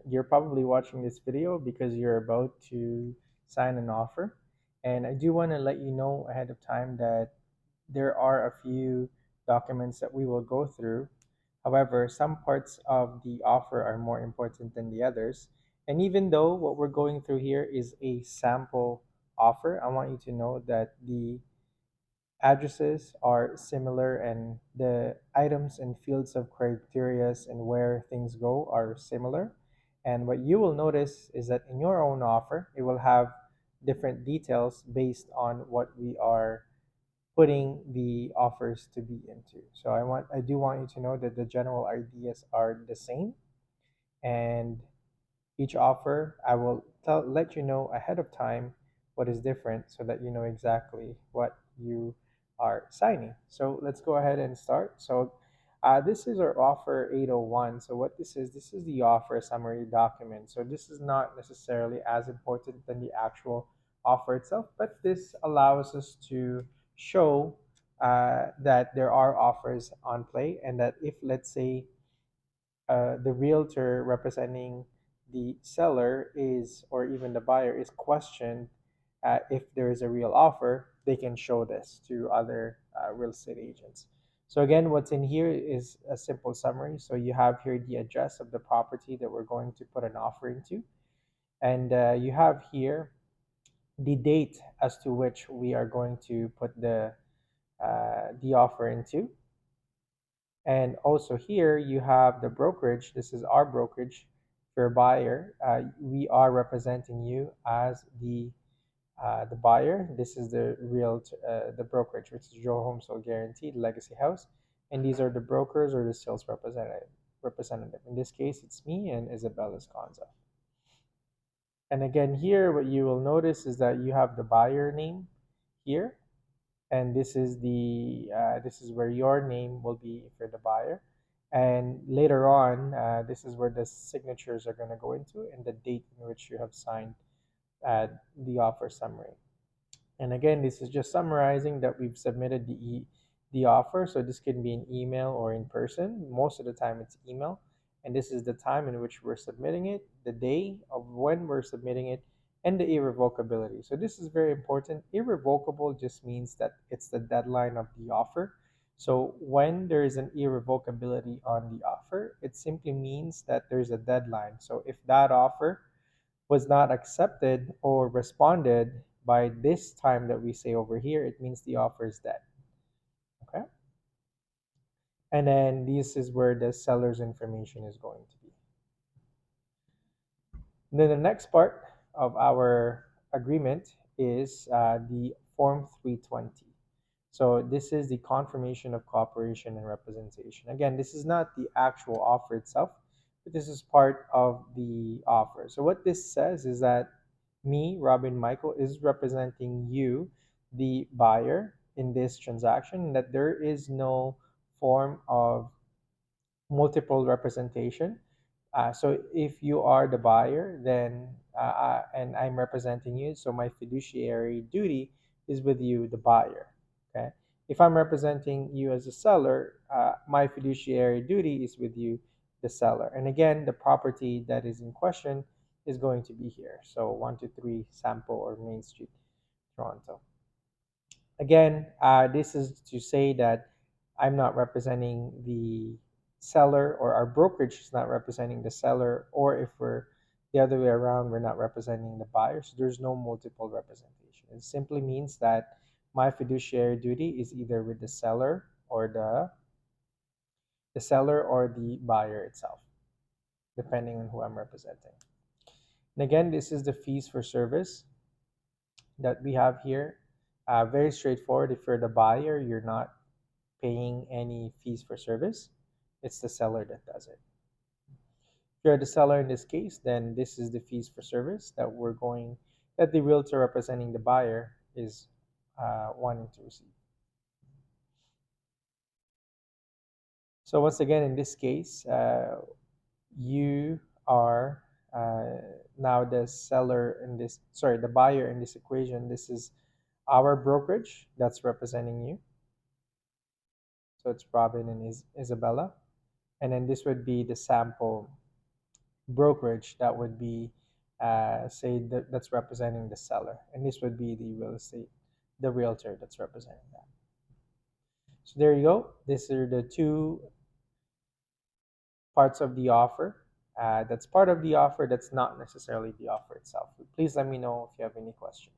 you're probably watching this video because you're about to sign an offer. And I do want to let you know ahead of time that there are a few documents that we will go through. However, some parts of the offer are more important than the others. And even though what we're going through here is a sample offer, I want you to know that the addresses are similar and the items and fields of criterias and where things go are similar. And what you will notice is that in your own offer, it will have different details based on what we are putting the offers to be into. So I do want you to know that the general ideas are the same, and each offer I will let you know ahead of time what is different so that you know exactly what you are signing. So let's go ahead and start. So this is our offer 801. So what this is the offer summary document. So this is not necessarily as important than the actual offer itself, but this allows us to show that there are offers on play, and that if, let's say, the realtor representing the seller is, or even the buyer is questioned if there is a real offer, they can show this to other real estate agents. So again, what's in here is a simple summary. So you have here the address of the property that we're going to put an offer into, and you have here the date as to which we are going to put the offer into. And also here you have the brokerage. This is our brokerage for buyer. We are representing you as the buyer. This is the brokerage, which is Joe Home Sold Guaranteed Legacy House, and these are the brokers or the sales representative. Representative. In this case, it's me and Isabel Esconza. And again, here what you will notice is that you have the buyer name here, and this is where your name will be for the buyer, and later on this is where the signatures are going to go into, and the date in which you have signed the offer summary. And again, this is just summarizing that we've submitted the offer. So this can be an email or in person. Most of the time it's email. And this is the time in which we're submitting it, the day of when we're submitting it, and the irrevocability. So this is very important. Irrevocable just means that it's the deadline of the offer. So when there is an irrevocability on the offer, it simply means that there's a deadline. So if that offer was not accepted or responded by this time that we say over here, it means the offer is dead. Okay. And then this is where the seller's information is going to be. And then the next part of our agreement is the Form 320. So this is the confirmation of cooperation and representation. Again, this is not the actual offer itself, but this is part of the offer. So what this says is that me, Robin Michael, is representing you, the buyer, in this transaction, and that there is no form of multiple representation. So if you are the buyer, then and I'm representing you, so my fiduciary duty is with you, the buyer. Okay. If I'm representing you as a seller, my fiduciary duty is with you, the seller. And again, the property that is in question is going to be here. So 123 Sample or Main Street, Toronto. Again, this is to say that I'm not representing the seller, or our brokerage is not representing the seller, or if we're the other way around, we're not representing the buyer. So there's no multiple representation. It simply means that my fiduciary duty is either with the seller or the buyer itself, depending on who I'm representing. And again, this is the fees for service that we have here. Very straightforward. If you're the buyer, you're not paying any fees for service. It's the seller that does it. If you're the seller in this case, then this is the fees for service that the realtor representing the buyer is wanting to receive. So once again, in this case, you are now the buyer in this equation. This is our brokerage that's representing you. So it's Robin and Isabella. And then this would be the sample brokerage that would be, say, that's representing the seller, and this would be the real estate, the realtor that's representing that. So there you go. These are the two parts of the offer. That's part of the offer. That's not necessarily the offer itself. Please let me know if you have any questions.